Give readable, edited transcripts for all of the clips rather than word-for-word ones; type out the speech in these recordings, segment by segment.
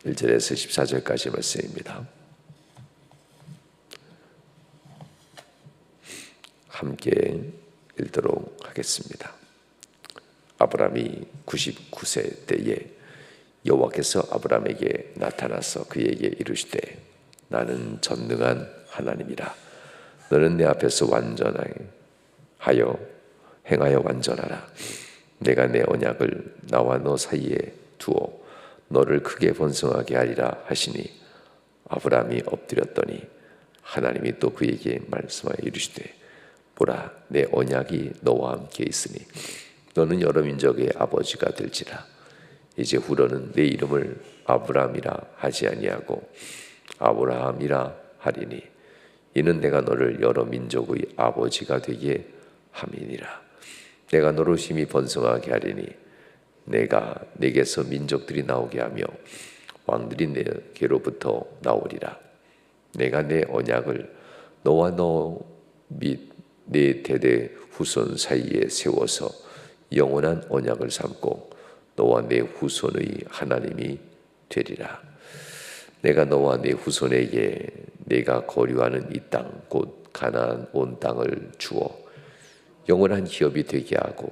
1절에서 14절까지 말씀입니다. 함께 읽도록 하겠습니다. 아브라함이 99세 때에 여호와께서 아브라함에게 나타나서 그에게 이르시되 나는 전능한 하나님이라. 너는 내 앞에서 행하여 완전하라. 내가 내 언약을 나와 너 사이에 두어 너를 크게 번성하게 하리라 하시니 아브라함이 엎드렸더니 하나님이 또 그에게 말씀하여 이르시되 보라, 내 언약이 너와 함께 있으니 너는 여러 민족의 아버지가 될지라. 이제 후로는 내 이름을 아브라함이라 하지 아니하고 아브라함이라 하리니 이는 내가 너를 여러 민족의 아버지가 되게 함이니라. 내가 너로 심히 번성하게 하리니 내가 내게서 민족들이 나오게 하며 왕들이 내게로부터 나오리라. 내가 내 언약을 너와 너 및 네 대대 후손 사이에 세워서 영원한 언약을 삼고 너와 내 후손의 하나님이 되리라. 내가 너와 내 후손에게 내가 거류하는 이 땅 곧 가나안 온 땅을 주어 영원한 기업이 되게 하고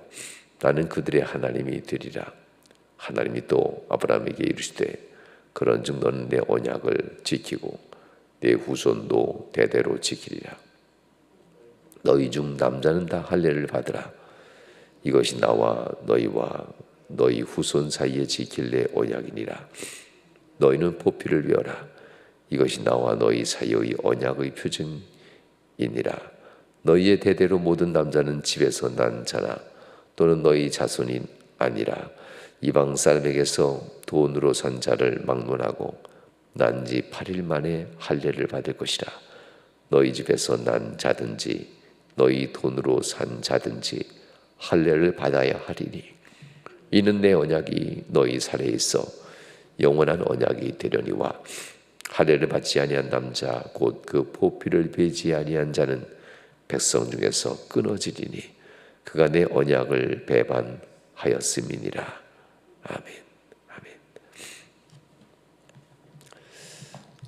나는 그들의 하나님이 되리라. 하나님이 또 아브라함에게 이르시되 그런즉 너는 내 언약을 지키고 내 후손도 대대로 지키리라. 너희 중 남자는 다 할례를 받으라. 이것이 나와 너희와 너희 후손 사이에 지킬 내 언약이니라. 너희는 포피를 외어라. 이것이 나와 너희 사이의 언약의 표징이니라. 너희의 대대로 모든 남자는 집에서 난 자나 또는 너희 자손이 아니라 이방 사람에게서 돈으로 산 자를 막론하고 난 지 8일 만에 할례를 받을 것이라. 너희 집에서 난 자든지 너희 돈으로 산 자든지 할례를 받아야 하리니 이는 내 언약이 너희 살에 있어 영원한 언약이 되려니와 할례를 받지 아니한 남자 곧 그 포피를 베지 아니한 자는 백성 중에서 끊어지리니 그가 내 언약을 배반하였음이니라. 아멘. 아멘.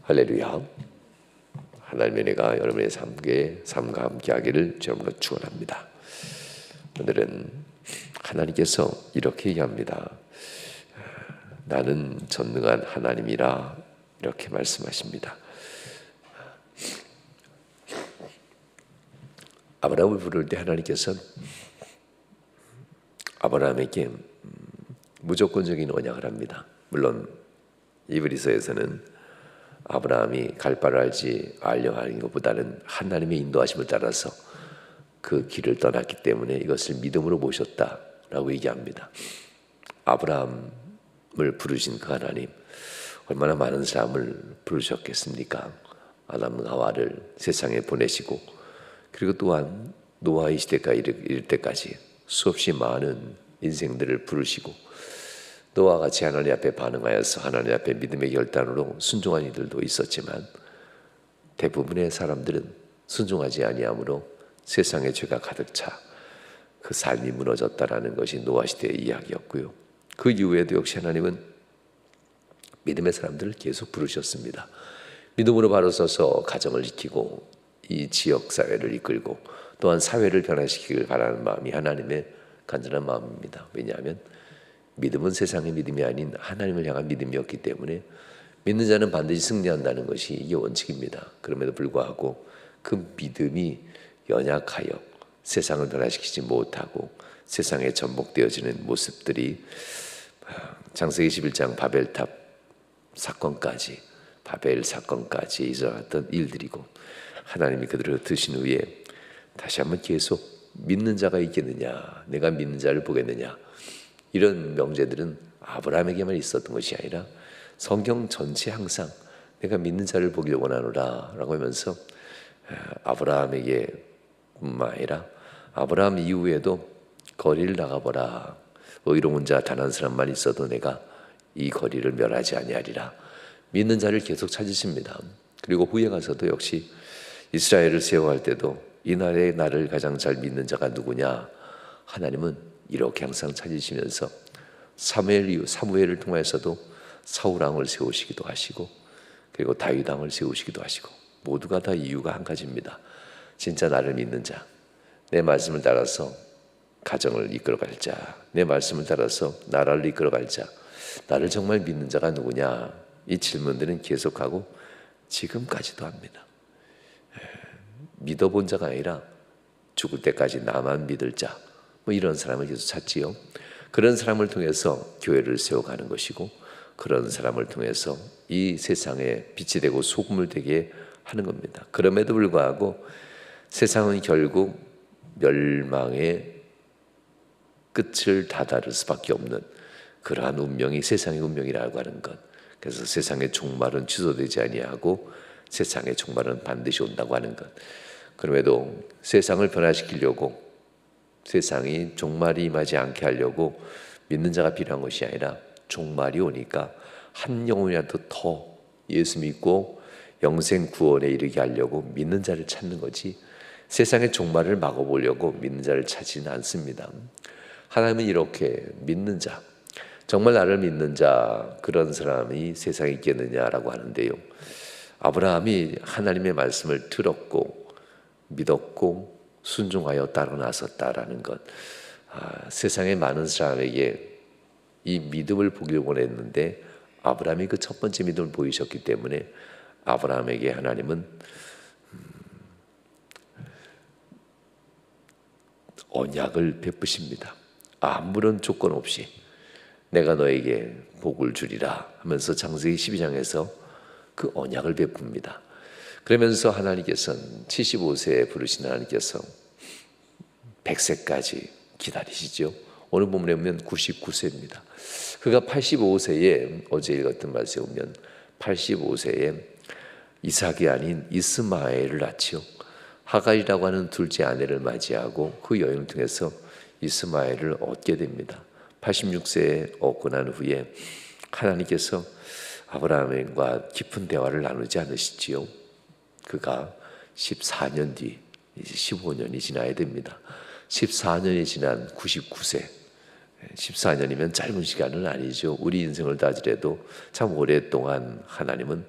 할렐루야. 하나님의 은혜가 여러분의 삶과 함께하기를 주님으로 축원합니다. 오늘은 하나님께서 이렇게 얘기합니다. 나는 전능한 하나님이라 이렇게 말씀하십니다. 아브라함을 부를 때 하나님께서는 아브라함에게 무조건적인 언약을 합니다. 물론 이브리서에서는 아브라함이 갈 바를 알지 알려 하는 것보다는 하나님의 인도하심을 따라서 그 길을 떠났기 때문에 이것을 믿음으로 모셨다라고 얘기합니다. 아브라함을 부르신 그 하나님 얼마나 많은 사람을 부르셨겠습니까? 아담과 하와를 세상에 보내시고 그리고 또한 노아의 시대가 이를 때까지 수없이 많은 인생들을 부르시고 노아와 같이 하나님 앞에 반응하여서 하나님 앞에 믿음의 결단으로 순종한 이들도 있었지만 대부분의 사람들은 순종하지 아니하므로 세상에 죄가 가득 차 그 삶이 무너졌다라는 것이 노아 시대의 이야기였고요. 그 이후에도 역시 하나님은 믿음의 사람들을 계속 부르셨습니다. 믿음으로 바로 서서 가정을 지키고 이 지역 사회를 이끌고 또한 사회를 변화시키길 바라는 마음이 하나님의 간절한 마음입니다. 왜냐하면 믿음은 세상의 믿음이 아닌 하나님을 향한 믿음이었기 때문에 믿는 자는 반드시 승리한다는 것이 이게 원칙입니다. 그럼에도 불구하고 그 믿음이 연약하여 세상을 변화시키지 못하고 세상에 전복되어지는 모습들이 창세기 11장 바벨 사건까지 일어났던 일들이고 하나님이 그들을 드신 후에 다시 한번 계속 믿는 자가 있겠느냐, 내가 믿는 자를 보겠느냐, 이런 명제들은 아브라함에게만 있었던 것이 아니라 성경 전체 항상 내가 믿는 자를 보기를 원하노라 라고 하면서 아브라함에게 뿐만 아니라 아브라함 이후에도 거리를 나가보라. 의로운 자 단 한 사람만 있어도 내가 이 거리를 멸하지 아니하리라. 믿는 자를 계속 찾으십니다. 그리고 후에 가서도 역시 이스라엘을 세워갈 때도 이 나라의 나를 가장 잘 믿는 자가 누구냐? 하나님은 이렇게 항상 찾으시면서 사무엘을 통하여서도 사울 왕을 세우시기도 하시고 그리고 다윗 왕을 세우시기도 하시고 모두가 다 이유가 한 가지입니다. 진짜 나를 믿는 자, 내 말씀을 따라서 가정을 이끌어갈 자, 내 말씀을 따라서 나라를 이끌어갈 자, 나를 정말 믿는 자가 누구냐? 이 질문들은 계속하고 지금까지도 합니다. 믿어본 자가 아니라 죽을 때까지 나만 믿을 자, 뭐 이런 사람을 계속 찾지요. 그런 사람을 통해서 교회를 세워가는 것이고 그런 사람을 통해서 이 세상에 빛이 되고 소금을 되게 하는 겁니다. 그럼에도 불구하고 세상은 결국 멸망의 끝을 다다를 수밖에 없는 그러한 운명이 세상의 운명이라고 하는 것. 그래서 세상의 종말은 취소되지 아니하고 세상의 종말은 반드시 온다고 하는 것. 그럼에도 세상을 변화시키려고 세상이 종말이 임하지 않게 하려고 믿는 자가 필요한 것이 아니라 종말이 오니까 한 영혼이라도 더 예수 믿고 영생 구원에 이르게 하려고 믿는 자를 찾는 거지 세상의 종말을 막아보려고 믿는 자를 찾지는 않습니다. 하나님은 이렇게 믿는 자, 정말 나를 믿는 자, 그런 사람이 세상에 있겠느냐라고 하는데요. 아브라함이 하나님의 말씀을 들었고 믿었고 순종하여 따라 나섰다라는 것. 세상의 많은 사람에게 이 믿음을 보길 원했는데 아브라함이 그 첫 번째 믿음을 보이셨기 때문에 아브라함에게 하나님은 언약을 베푸십니다. 아무런 조건 없이 내가 너에게 복을 주리라 하면서 창세기 12장에서 그 언약을 베풉니다. 그러면서 하나님께서는 75세에 부르신 하나님께서 100세까지 기다리시죠. 오늘 본문에 보면 99세입니다. 그가 85세에 어제 읽었던 말씀에 보면 85세에 이삭이 아닌 이스마엘을 낳지요. 하갈이라고 하는 둘째 아내를 맞이하고 그 여인을 통해서 이스마엘을 얻게 됩니다. 86세에 얻고 난 후에 하나님께서 아브라함과 깊은 대화를 나누지 않으시지요. 그가 14년 뒤 이제 15년이 지나야 됩니다. 14년이 지난 99세 14년이면 짧은 시간은 아니죠. 우리 인생을 따지래도 참 오랫동안 하나님은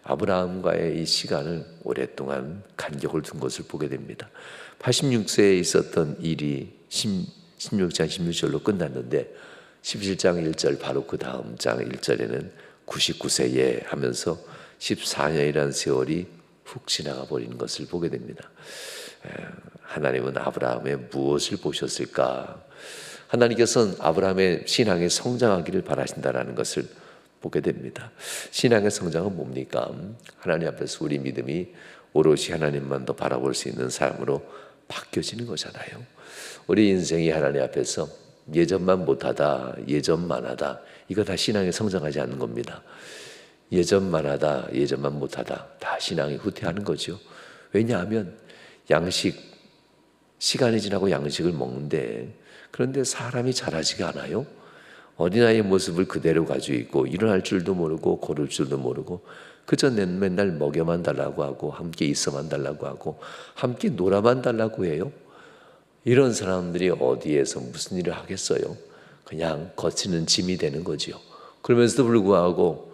아브라함과의 이 시간을 오랫동안 간격을 둔 것을 보게 됩니다. 86세에 있었던 일이 16장 16절로 끝났는데 17장 1절 바로 그 다음 장 1절에는 99세에 하면서 14년이라는 세월이 훅 지나가 버리는 것을 보게 됩니다. 하나님은 아브라함의 무엇을 보셨을까? 하나님께서는 아브라함의 신앙이 성장하기를 바라신다라는 것을 보게 됩니다. 신앙의 성장은 뭡니까? 하나님 앞에서 우리 믿음이 오롯이 하나님만 더 바라볼 수 있는 삶으로 바뀌어지는 거잖아요. 우리 인생이 하나님 앞에서 예전만 못하다, 예전만 하다, 이거 다 신앙이 성장하지 않는 겁니다. 예전만 하다, 예전만 못하다, 다 신앙이 후퇴하는 거죠. 왜냐하면 시간이 지나고 양식을 먹는데 그런데 사람이 자라지가 않아요. 어린아이의 모습을 그대로 가지고 있고 일어날 줄도 모르고 걸을 줄도 모르고 그저 맨날 먹여만 달라고 하고 함께 있어만 달라고 하고 함께 놀아만 달라고 해요. 이런 사람들이 어디에서 무슨 일을 하겠어요? 그냥 거치는 짐이 되는 거죠. 그러면서도 불구하고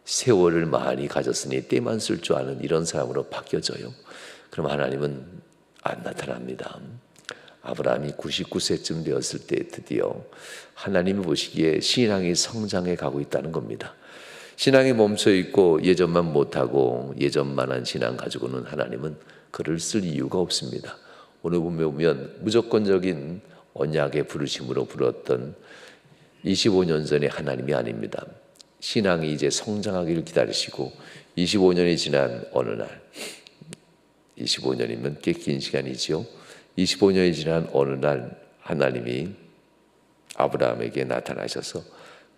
세월을 많이 가졌으니 때만 쓸 줄 아는 이런 사람으로 바뀌어져요. 그럼 하나님은 안 나타납니다. 아브라함이 99세쯤 되었을 때 드디어 하나님이 보시기에 신앙이 성장해 가고 있다는 겁니다. 신앙이 멈춰 있고 예전만 못하고 예전만한 신앙 가지고는 하나님은 그를 쓸 이유가 없습니다. 오늘 보면 무조건적인 언약의 부르심으로 불렀던 25년 전의 하나님이 아닙니다. 신앙이 이제 성장하기를 기다리시고 25년이 지난 어느 날 25년이면 꽤 긴 시간이지요. 25년이 지난 어느 날 하나님이 아브라함에게 나타나셔서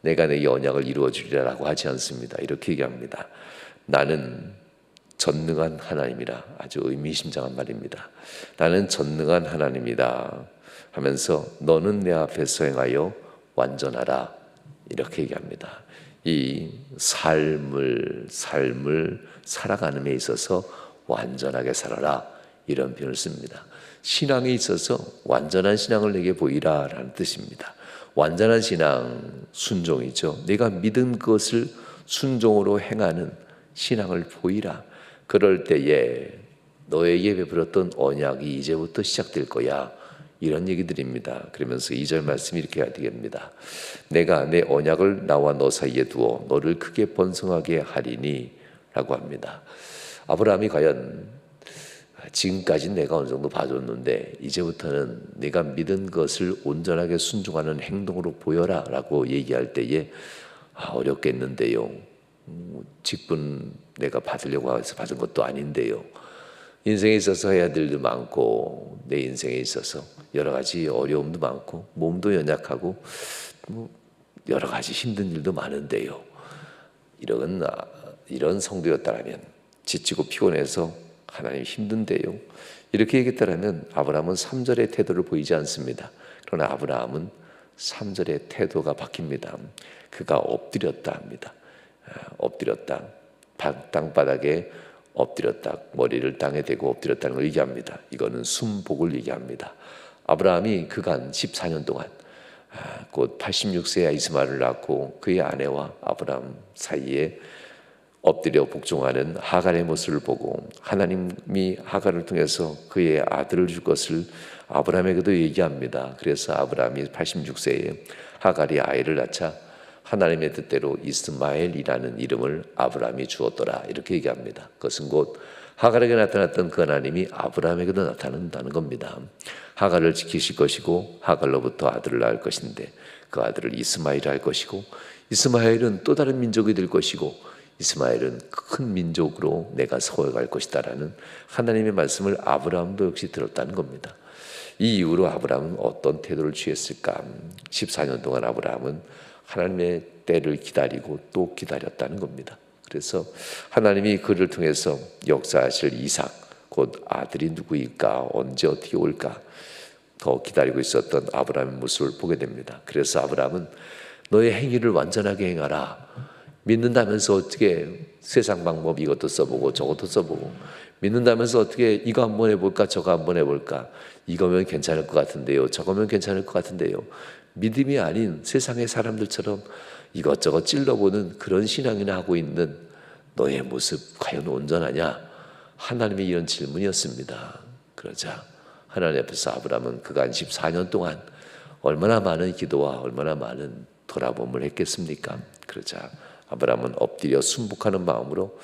내가 내게 언약을 이루어 주리라고 하지 않습니다. 이렇게 얘기합니다. 나는 전능한 하나님이라. 아주 의미심장한 말입니다. 나는 전능한 하나님이다 하면서 너는 내 앞에서 행하여 완전하라 이렇게 얘기합니다. 이 삶을 살아가는 데 있어서 완전하게 살아라 이런 표현을 씁니다. 신앙에 있어서 완전한 신앙을 내게 보이라 라는 뜻입니다. 완전한 신앙, 순종이죠. 내가 믿은 것을 순종으로 행하는 신앙을 보이라. 그럴 때에 너에게 베풀었던 언약이 이제부터 시작될 거야. 이런 얘기들입니다. 그러면서 2절 말씀이 이렇게 해야 되겠습니다. 내가 내 언약을 나와 너 사이에 두어 너를 크게 번성하게 하리니 라고 합니다. 아브라함이 과연 지금까지 내가 어느 정도 봐줬는데 이제부터는 내가 믿은 것을 온전하게 순종하는 행동으로 보여라 라고 얘기할 때에 어렵겠는데요. 직분 내가 받으려고 해서 받은 것도 아닌데요. 인생에 있어서 해야 될 일도 많고 내 인생에 있어서 여러 가지 어려움도 많고 몸도 연약하고 여러 가지 힘든 일도 많은데요. 이런 성도였다면 지치고 피곤해서 하나님 힘든데요. 이렇게 얘기했다면 아브라함은 3절의 태도를 보이지 않습니다. 그러나 아브라함은 3절의 태도가 바뀝니다. 그가 엎드렸다 합니다. 엎드렸다. 땅바닥에 엎드렸다. 머리를 땅에 대고 엎드렸다는 걸 얘기합니다. 이거는 순복을 얘기합니다. 아브라함이 그간 14년 동안 곧 86세에 이스마엘을 낳고 그의 아내와 아브라함 사이에 엎드려 복종하는 하갈의 모습을 보고 하나님이 하갈을 통해서 그의 아들을 줄 것을 아브라함에게도 얘기합니다. 그래서 아브라함이 86세에 하갈이 아이를 낳자 하나님의 뜻대로 이스마엘이라는 이름을 아브라함이 주었더라. 이렇게 얘기합니다. 그것은 곧 하갈에게 나타났던 그 하나님이 아브라함에게도 나타난다는 겁니다. 하갈을 지키실 것이고 하갈로부터 아들을 낳을 것인데 그 아들을 이스마엘 할 것이고 이스마엘은 또 다른 민족이 될 것이고 이스마엘은 큰 민족으로 내가 세워갈 것이다 라는 하나님의 말씀을 아브라함도 역시 들었다는 겁니다. 이 이후로 아브라함은 어떤 태도를 취했을까? 14년 동안 아브라함은 하나님의 때를 기다리고 또 기다렸다는 겁니다. 그래서 하나님이 그를 통해서 역사하실 이삭, 곧 아들이 누구일까? 언제 어떻게 올까? 더 기다리고 있었던 아브라함의 모습을 보게 됩니다. 그래서 아브라함은 너의 행위를 완전하게 행하라. 믿는다면서 어떻게 세상 방법 이것도 써보고 저것도 써보고 믿는다면서 어떻게 이거 한번 해볼까 저거 한번 해볼까 이거면 괜찮을 것 같은데요 저거면 괜찮을 것 같은데요 믿음이 아닌 세상의 사람들처럼 이것저것 찔러보는 그런 신앙이나 하고 있는 너의 모습 과연 온전하냐? 하나님의 이런 질문이었습니다. 그러자 하나님 앞에서 아브라함은 그간 14년 동안 얼마나 많은 기도와 얼마나 많은 돌아봄을 했겠습니까? 그러자 아브라함은 엎드려 순복하는 마음으로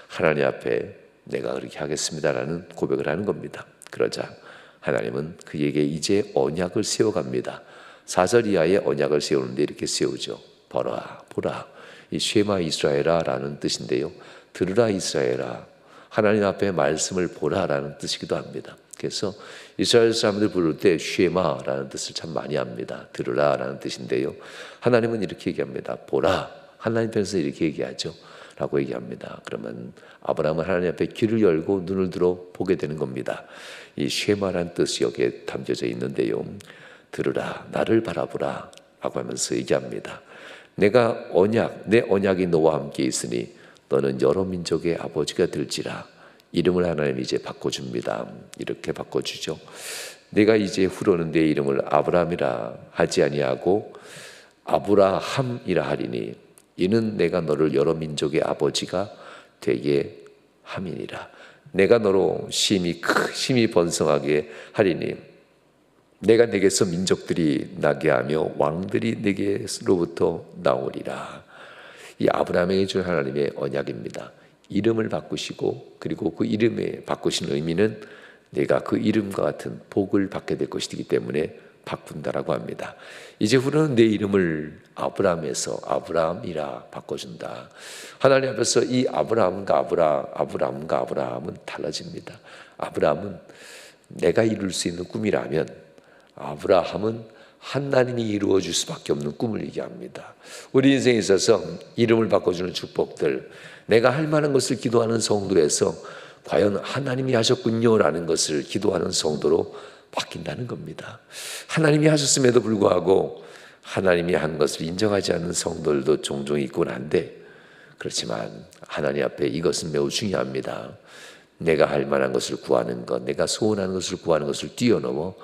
하나님 앞에 내가 그렇게 하겠습니다라는 고백을 하는 겁니다. 그러자 하나님은 그에게 이제 언약을 세워갑니다. 4절 이하의 언약을 세우는데 이렇게 세우죠. 보라 이 쉐마 이스라엘아라는 뜻인데요. 들으라 이스라엘아. 하나님 앞에 말씀을 보라라는 뜻이기도 합니다. 그래서 이스라엘 사람들 부를 때 쉐마라는 뜻을 참 많이 합니다. 들으라라는 뜻인데요. 하나님은 이렇게 얘기합니다. 보라. 하나님 편에서 이렇게 얘기하죠. 라고 얘기합니다. 그러면 아브라함은 하나님 앞에 귀를 열고 눈을 들어 보게 되는 겁니다. 이 쉐마라는 뜻이 여기에 담겨져 있는데요. 들으라, 나를 바라보라 라고 하면서 얘기합니다. 내 언약이 너와 함께 있으니 너는 여러 민족의 아버지가 될지라. 이름을 하나님이 이제 바꿔줍니다. 이렇게 바꿔주죠. 내가 이제 후로는 내 이름을 아브라함이라 하지 아니하고 아브라함이라 하리니 이는 내가 너를 여러 민족의 아버지가 되게 함이니라. 내가 너로 심히 번성하게 하리니 내가 내게서 민족들이 나게 하며 왕들이 내게로부터 나오리라. 이 아브라함에게 준 하나님의 언약입니다. 이름을 바꾸시고 그리고 그 이름에 바꾸신 의미는 내가 그 이름과 같은 복을 받게 될 것이기 때문에 바꾼다라고 합니다. 이제 후로는 내 이름을 아브라함에서 아브라함이라 바꿔준다. 하나님 앞에서 이 아브라함과 아브라함은 달라집니다. 아브라함은 내가 이룰 수 있는 꿈이라면 아브라함은 하나님이 이루어 줄 수밖에 없는 꿈을 얘기합니다. 우리 인생에 있어서 이름을 바꿔주는 축복들, 내가 할 만한 것을 기도하는 성도에서 과연 하나님이 하셨군요라는 것을 기도하는 성도로 바뀐다는 겁니다. 하나님이 하셨음에도 불구하고 하나님이 한 것을 인정하지 않는 성도들도 종종 있곤 한데, 그렇지만 하나님 앞에 이것은 매우 중요합니다. 내가 할 만한 것을 구하는 것, 내가 소원하는 것을 구하는 것을 뛰어넘어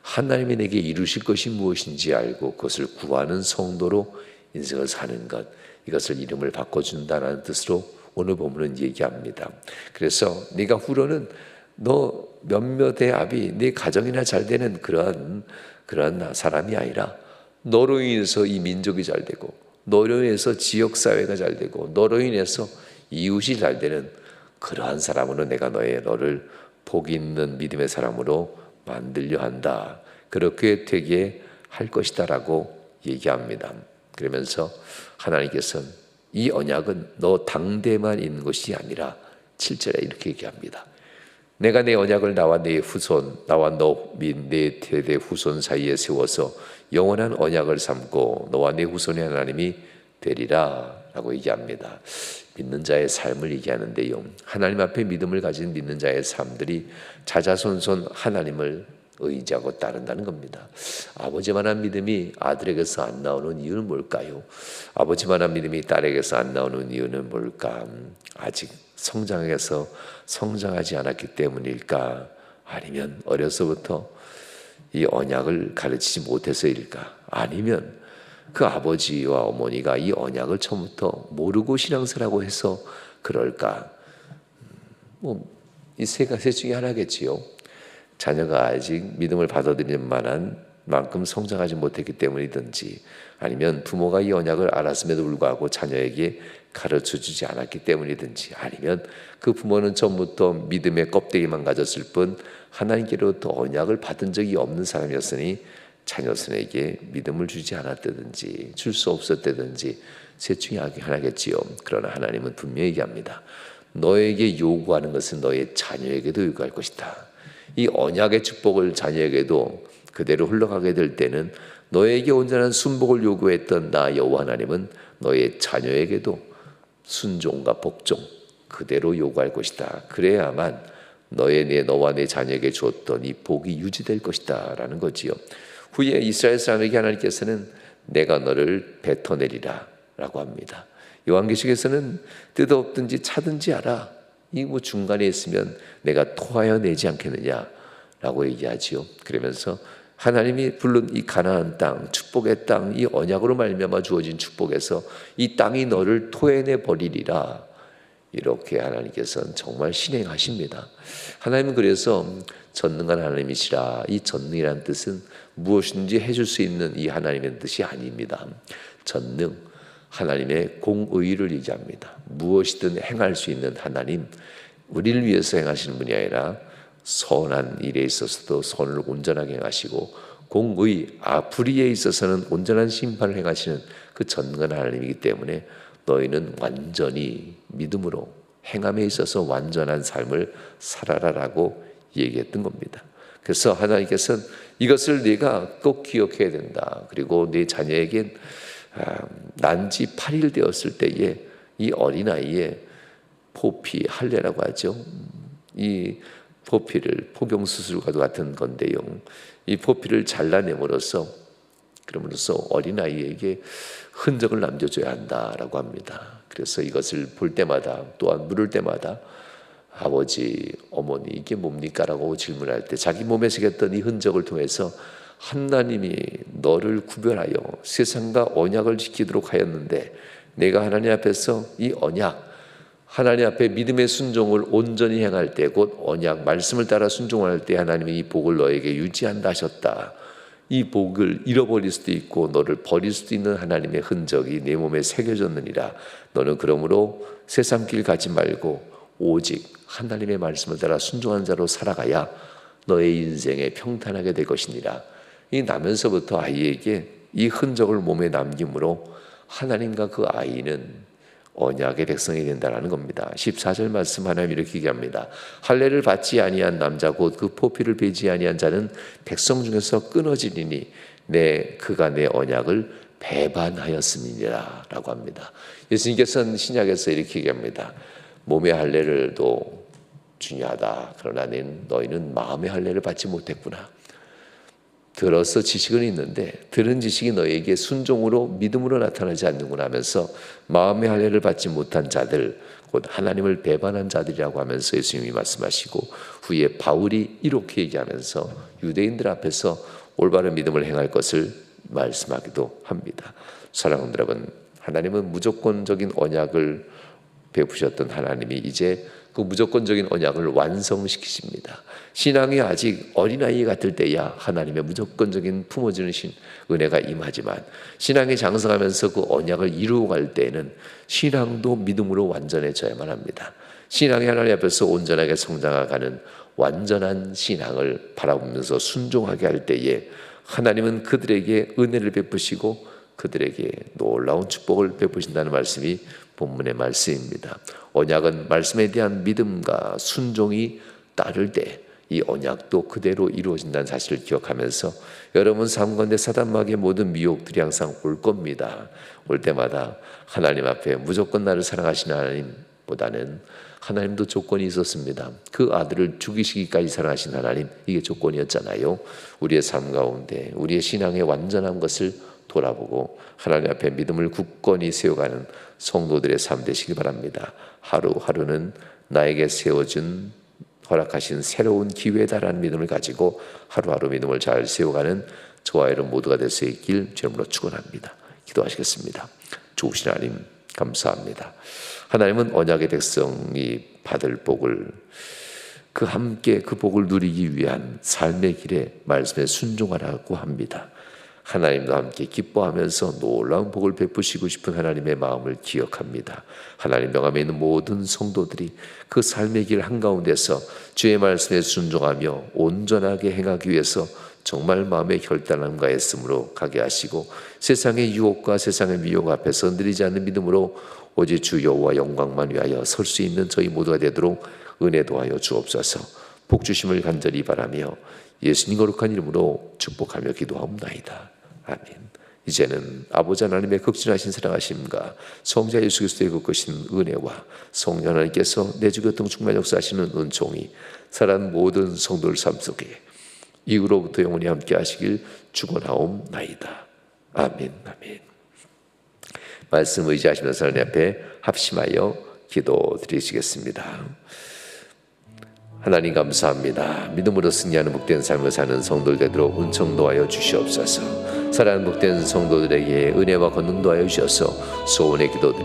하나님이 내게 이루실 것이 무엇인지 알고 그것을 구하는 성도로 인생을 사는 것, 이것을 이름을 바꿔준다는 뜻으로 오늘 본문은 얘기합니다. 그래서 네가 후로는 너 몇몇의 아비, 네 가정이나 잘 되는 그러한 사람이 아니라 너로 인해서 이 민족이 잘 되고, 너로 인해서 지역사회가 잘 되고, 너로 인해서 이웃이 잘 되는 그러한 사람으로 내가 너를 복 있는 믿음의 사람으로 만들려 한다. 그렇게 되게 할 것이다 라고 얘기합니다. 그러면서 하나님께서는 이 언약은 너 당대만 있는 것이 아니라 7절에 이렇게 얘기합니다. 내가 내 언약을 나와 내 후손, 나와 너 및 내 대대 후손 사이에 세워서 영원한 언약을 삼고 너와 내 후손의 하나님이 되리라 라고 얘기합니다. 믿는 자의 삶을 얘기하는데요, 하나님 앞에 믿음을 가진 믿는 자의 삶들이 자자손손 하나님을 의지하고 따른다는 겁니다. 아버지만한 믿음이 아들에게서 안 나오는 이유는 뭘까요? 아버지만한 믿음이 딸에게서 안 나오는 이유는 뭘까? 아직 성장하지 않았기 때문일까? 아니면 어려서부터 이 언약을 가르치지 못해서일까? 아니면 그 아버지와 어머니가 이 언약을 처음부터 모르고 신앙생활하고 해서 그럴까? 이 셋 중에 하나겠지요. 자녀가 아직 믿음을 받아들일 만한 만큼 성장하지 못했기 때문이든지, 아니면 부모가 이 언약을 알았음에도 불구하고 자녀에게 가르쳐주지 않았기 때문이든지, 아니면 그 부모는 처음부터 믿음의 껍데기만 가졌을 뿐 하나님께로부터 언약을 받은 적이 없는 사람이었으니 자녀선에게 믿음을 주지 않았다든지 줄 수 없었다든지 셋 중에 하나겠지요. 그러나 하나님은 분명히 얘기합니다. 너에게 요구하는 것은 너의 자녀에게도 요구할 것이다. 이 언약의 축복을 자녀에게도 그대로 흘러가게 될 때는 너에게 온전한 순복을 요구했던 나 여호와 하나님은 너의 자녀에게도 순종과 복종 그대로 요구할 것이다. 그래야만 너와 내 자녀에게 주었던 이 복이 유지될 것이다 라는 거지요. 후에 이스라엘 사람에게 하나님께서는 내가 너를 뱉어내리라 라고 합니다. 요한계시록에서는 뜯어엎든지 차든지 하라. 이 중간에 있으면 내가 토하여 내지 않겠느냐 라고 얘기하지요. 그러면서 하나님이 부른 이 가나안 땅, 축복의 땅, 이 언약으로 말미암아 주어진 축복에서 이 땅이 너를 토해내 버리리라. 이렇게 하나님께서는 정말 실행하십니다. 하나님은 그래서 전능한 하나님이시라. 이 전능이라는 뜻은 무엇인지 해줄 수 있는 이 하나님의 뜻이 아닙니다. 전능, 하나님의 공의를 얘기합니다. 무엇이든 행할 수 있는 하나님, 우리를 위해서 행하시는 분이 아니라 선한 일에 있어서도 선을 온전하게 행하시고 공의, 불의에 있어서는 온전한 심판을 행하시는 그 전능한 하나님이기 때문에 너희는 완전히 믿음으로 행함에 있어서 완전한 삶을 살아라라고 얘기했던 겁니다. 그래서 하나님께서는 이것을 네가 꼭 기억해야 된다. 그리고 네 자녀에게 난지 8일 되었을 때에 이 어린아이의 포피, 할례라고 하죠. 이 포피를 포경수술과도 같은 건데요. 이 포피를 잘라내므로써 어린아이에게 흔적을 남겨줘야 한다라고 합니다. 그래서 이것을 볼 때마다 또한 물을 때마다 아버지, 어머니 이게 뭡니까? 라고 질문할 때 자기 몸에 새겼던 이 흔적을 통해서 하나님이 너를 구별하여 세상과 언약을 지키도록 하였는데 내가 하나님 앞에서 이 언약, 하나님 앞에 믿음의 순종을 온전히 행할 때, 곧 언약 말씀을 따라 순종할 때 하나님이 이 복을 너에게 유지한다 하셨다. 이 복을 잃어버릴 수도 있고 너를 버릴 수도 있는 하나님의 흔적이 내 몸에 새겨졌느니라. 너는 그러므로 세상 길 가지 말고 오직 하나님의 말씀을 따라 순종한 자로 살아가야 너의 인생에 평탄하게 될 것이니라. 이 나면서부터 아이에게 이 흔적을 몸에 남김으로 하나님과 그 아이는 언약의 백성이 된다는 겁니다. 14절 말씀 하나님 이렇게 얘기합니다. 할례를 받지 아니한 남자 곧 그 포피를 베지 아니한 자는 백성 중에서 끊어지리니 그가 내 언약을 배반하였음이니라 라고 합니다. 예수님께서는 신약에서 이렇게 얘기합니다. 몸의 할례를도 중요하다. 그러나 너희는 마음의 할례를 받지 못했구나. 들어서 지식은 있는데 들은 지식이 너에게 순종으로 믿음으로 나타나지 않는구나 하면서 마음의 할례를 받지 못한 자들, 곧 하나님을 배반한 자들이라고 하면서 예수님이 말씀하시고, 후에 바울이 이렇게 얘기하면서 유대인들 앞에서 올바른 믿음을 행할 것을 말씀하기도 합니다. 사랑하는 여러분, 하나님은 무조건적인 언약을 베푸셨던 하나님이 이제 그 무조건적인 언약을 완성시키십니다. 신앙이 아직 어린아이 같을 때야 하나님의 무조건적인 품어주는 은혜가 임하지만, 신앙이 장성하면서 그 언약을 이루어 갈 때에는 신앙도 믿음으로 완전해져야만 합니다. 신앙이 하나님 앞에서 온전하게 성장하가는 완전한 신앙을 바라보면서 순종하게 할 때에 하나님은 그들에게 은혜를 베푸시고 그들에게 놀라운 축복을 베푸신다는 말씀이 본문의 말씀입니다. 언약은 말씀에 대한 믿음과 순종이 따를 때 이 언약도 그대로 이루어진다는 사실을 기억하면서, 여러분 삶 가운데 사단 마귀의 모든 미혹들이 항상 올 겁니다. 올 때마다 하나님 앞에 무조건 나를 사랑하시는 하나님보다는 하나님도 조건이 있었습니다. 그 아들을 죽이시기까지 사랑하신 하나님, 이게 조건이었잖아요. 우리의 삶 가운데 우리의 신앙의 완전한 것을 돌아보고 하나님 앞에 믿음을 굳건히 세워가는 성도들의 삶 되시기 바랍니다. 하루하루는 나에게 세워준 허락하신 새로운 기회다라는 믿음을 가지고 하루하루 믿음을 잘 세워가는 저와 여러분 모두가 될 수 있길 주님으로 축원합니다. 기도하시겠습니다. 좋으신 하나님 감사합니다. 하나님은 언약의 백성이 받을 복을, 그 함께 그 복을 누리기 위한 삶의 길에 말씀에 순종하라고 합니다. 하나님도 함께 기뻐하면서 놀라운 복을 베푸시고 싶은 하나님의 마음을 기억합니다. 하나님 명함에 있는 모든 성도들이 그 삶의 길 한가운데서 주의 말씀에 순종하며 온전하게 행하기 위해서 정말 마음의 결단함과 애씀으로 가게 하시고, 세상의 유혹과 세상의 미혹 앞에서 흔들리지 않는 믿음으로 오직 주 여호와 영광만 위하여 설 수 있는 저희 모두가 되도록 은혜 도하여 주옵소서. 복 주심을 간절히 바라며 예수님 거룩한 이름으로 축복하며 기도하옵나이다. 아멘. 이제는 아버지 하나님의 극진하신 사랑하심과 성자 예수 그리스도의 거크신 은혜와 성령 하나님께서 내주 교통 충만 역사하시는 은총이 살아난 모든 성도들 삶 속에 이후로부터 영원히 함께 하시길 축원하옵나이다. 아멘. 아멘. 말씀 의지하시면서 하나님 앞에 합심하여 기도드리시겠습니다. 하나님 감사합니다. 믿음으로 승리하는 복된 삶을 사는 성도들 되도록 은총 도하여 주시옵소서. 사랑하는 복된 성도들에게 은혜와 권능 도하여 주셔서 소원의 기도드리